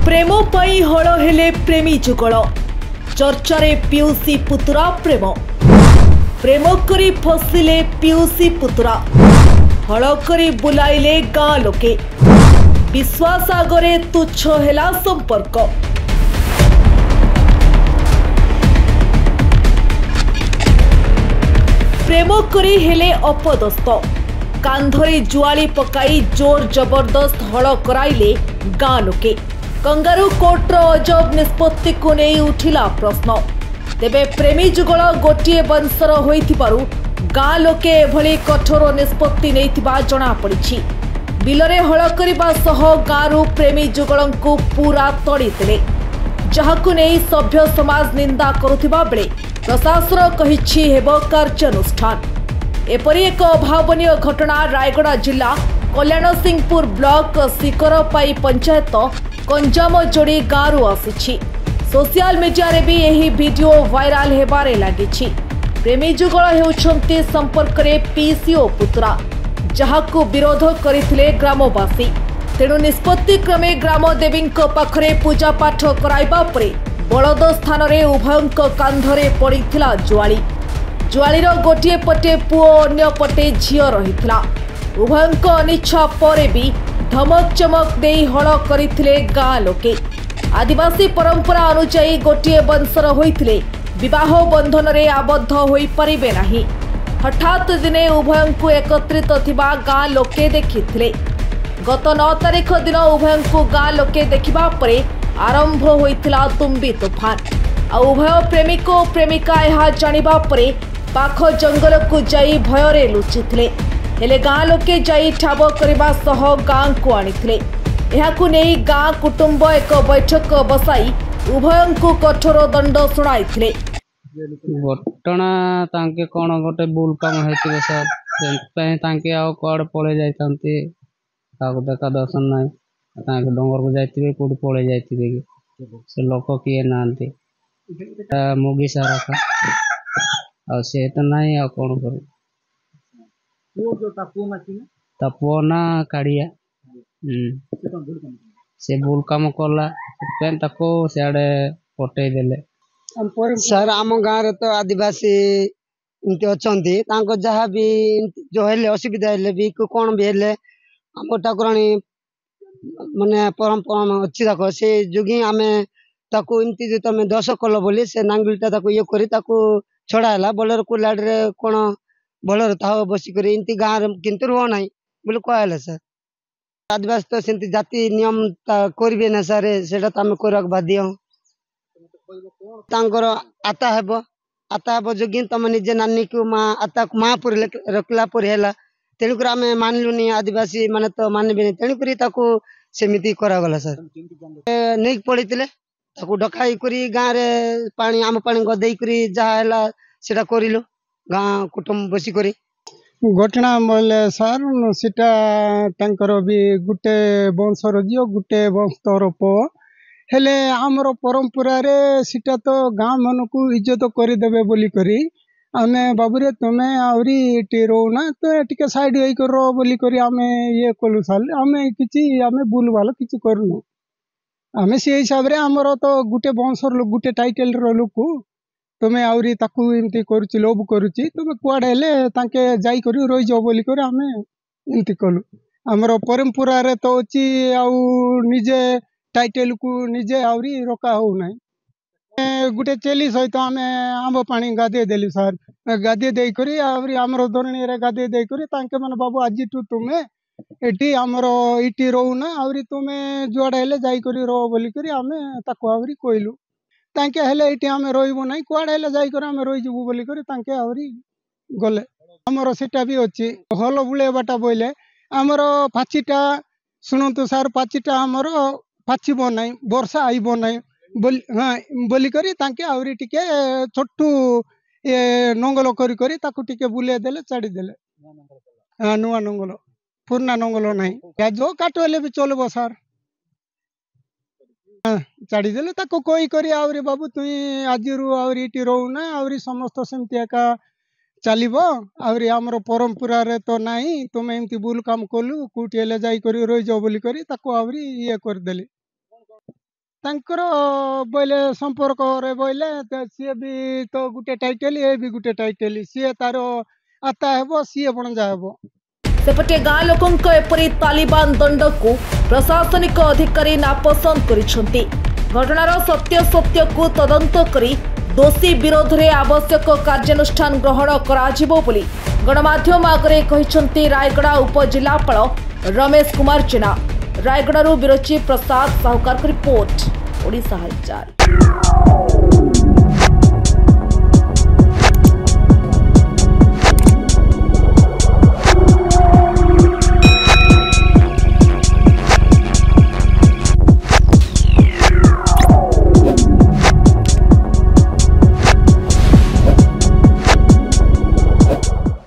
प्रेम पाई हल हेले प्रेमी जुगल चर्चारे पियूसी पुतुरा प्रेम प्रेम करी फसिले पियूसी पुतुरा हल करी बुलाइले गाँ लोके विश्वास आगरे तुच्छ हेला संपर्क। प्रेम करी हेले अपदस्थ कांधरे जुआली पकाई जोर जबरदस्त हल कराइले गाँ लोके। कंगारू कोर्टर अजब निष्पत्ति को नहीं उठिला प्रश्न। तेबे प्रेमी जुगल गोटे वंशर होइथिबारु गाँ लोके एभली कठोर निष्पत्ति नैथिबा जणा पड़िछि। बिलरे हल करिबा सह गाँरु प्रेमी जुगलंकु पूरा तड़ीदेले जहाकु नहीं सभ्य समाज निंदा करुथिबा बेले प्रशासन कहिछि हेबो कार्यानुष्ठान। एपरि एक अभावनीय घटना रायगड़ा जिला कल्याण सिंहपुर ब्लॉक सिकरपाई पंचायत कंजाम जोड़ी गाँव आसी। सोशल मीडिया रे भी यही वीडियो वायरल हेबारे लागिछि। प्रेमी जुगल हेउछन्ते संपर्क रे पीसीओ पुत्रा जहाकु विरोध करिथिले ग्रामवासी। तेणु निष्पत्ति क्रमे ग्राम देवी पाखरे पूजा पाठ कराइबा परे बलद स्थान रे उभयंक कांधरे पड़िथिला जुआली। जुआलीर गोटे पटे पुओ अन्य पटे झियो रहिथिला। उभयंक अनिच्छा परे भी धमक चमक देई हल करिथिले गाँ लोके। आदिवासी परंपरा अनुसार गोटे वंशर होइथिले विवाह बंधन रे आबद्ध होई परिबे नाही। हठात दिने उभयंकु एकत्रित थिबा गाँ लोके देखिथिले। गत 9 तारिख दिन उभयंकु गाँ लोके देखिबा परे आरंभ होइथिला तुम्बी तूफान। आ उभय प्रेमिक और प्रेमिका यह जानिबा परे पाख जंगल को जाई भयरे लुचिथिले। हेले गाँ लोके जाई ठाब करबा सह गाँ को आनिथिले। एहाकु नेई गाँ कुटुंब एक बैठक बसाई उभयंकु कठोर दंड सुनाइथिले। घटना तांके कोन गोटे बुल काम हेतिले सर सेंपे तांके आ कोड पळे जायतांती काको देखा दर्शन नाही तांके डोंगर को जायतिबे कोड पळे जायतिबे से लोक किए नांती मुगी सारा का आ से त नाही आ कोन करू वो जो तपो ना काड़िया से बुल काम कला पेन ताको सियाडे पटै देले। सर आम गाँव रे तो आदिवासी इनके अच्छे जहाँ भी जो हेले असुविधा हेले भी कौन भी हेले आम ठाकुराणी माने परंपरा अच्छी देखो से जुगी आम ताकू इमती जो तुम दश कल बोली से नांगुलटा ताकू ये करी ताकू छड़ाला बोलर को लाडरे कौन बोलर था बसिक इमती गाँव रे किंतु रुह ना बोले कहले सर आदिवासी तो सेमती जाति नियम करेंगे ना सर से करवाक बाध्य आता हेब जोगी तुम निजे नानी को माँ आता माँ पर रखला है तेणुक आम मानलुनि आदिवासी माने तो मानबे तेणुक सेमती करागला सर नहीं पड़ी डकाई करी गाँव रे पानी आम पानी गदे जहाँ सेटा करिलु गाँ कुटुंब बसिक घटना बोले सर सीटा भी गुटे वंशर झील गुटे वंशर पुओ हेले आमर परंपरा रे सीटा तो गाँ मन को इज्जत करदेवे बोली करी आमे बाबूरे तुमे आवरी टी रोना तो टिके साइड होई कर बोली करी आमे ये कलु साल आमे किछि आमे बुल वाला किछि करनु आमे से हिसाब रे आमर तो गुटे वंशर लोक गुटे टाइटल रो लोक तुमे आवरी ताकू इमती करूची लोभ करूची तुमे कुआडे हेले ताके जाई करी रोई जाओ बोली करी आमे इमती कलु आमर परंपरा रे तो अछि आउ निजे टाइटल को निजे आवरी रोका हो ना गुटे चेली सहित आम आंब पानी गाधे देलु सर गाधे दे करी आवरी आमर धरणी रे गाधे दे करी तांके माने बाबू आज तुमे एटी आमर इटी रोना आवरी तुमे जुआडे हेले जाई करी रो बोली करी आमे ताको आवरी कहलु तांके हेले इटी आमे रोइबो नै कुआडे हेले जाई करी आमे रोइ जबु बोली करी तांके आवरी गले आमर सेटा भी अछि हल बुलेबाटा बोले आमर पाचिटा सुनंतु सर पाचिटा आमर पाचिब नाई वर्षा आइब नाई बोली करी तांके आवरी टिके छोटू ये नंगल करी करी ताकू टिके बुले देले चाड़ी देले नुआ नंगल पुरना नंगल नाई या जो काट हेले भी चलबो सर चाड़ी देले ताको कोई करी आवरी बाबू तुई आजिरु आवरी इटी रोना आवरी समस्त सेमती एका चलिबो आवरी हमर परंपरा रे तो नाही तुमे एमती बुल काम कलु कुटी हेले जाई करी रोई जाओ बोली करी ताको आवरी ये कर देली। ତାଙ୍କର ବୋଇଲେ ସମ୍ପର୍କରେ ବୋଇଲେ ସିଏ ବି ତ ଗୋଟେ ଟାଇଟେଲ ଏ ବି ଗୋଟେ ଟାଇଟେଲ ସିଏ ତାର ଆତା ହେବ ସିଏ ବଣଜା ହେବ। सेपटे गाँ लोकों एपरी तालिबान दंड को प्रशासनिक अधिकारी नापसंद करिसेंती। घटनार सत्य को तदंत करी दोषी विरोध में आवश्यक कार्यानुष्ठान ग्रहण कराजिबो बोली गणमाध्यम आगे कहिसेंती रायगड़ा उपजिलापाल रमेश कुमार जेना। रायगड़ारू बिरोची प्रसाद साहुकार रिपोर्ट ओडिशा हालचाल।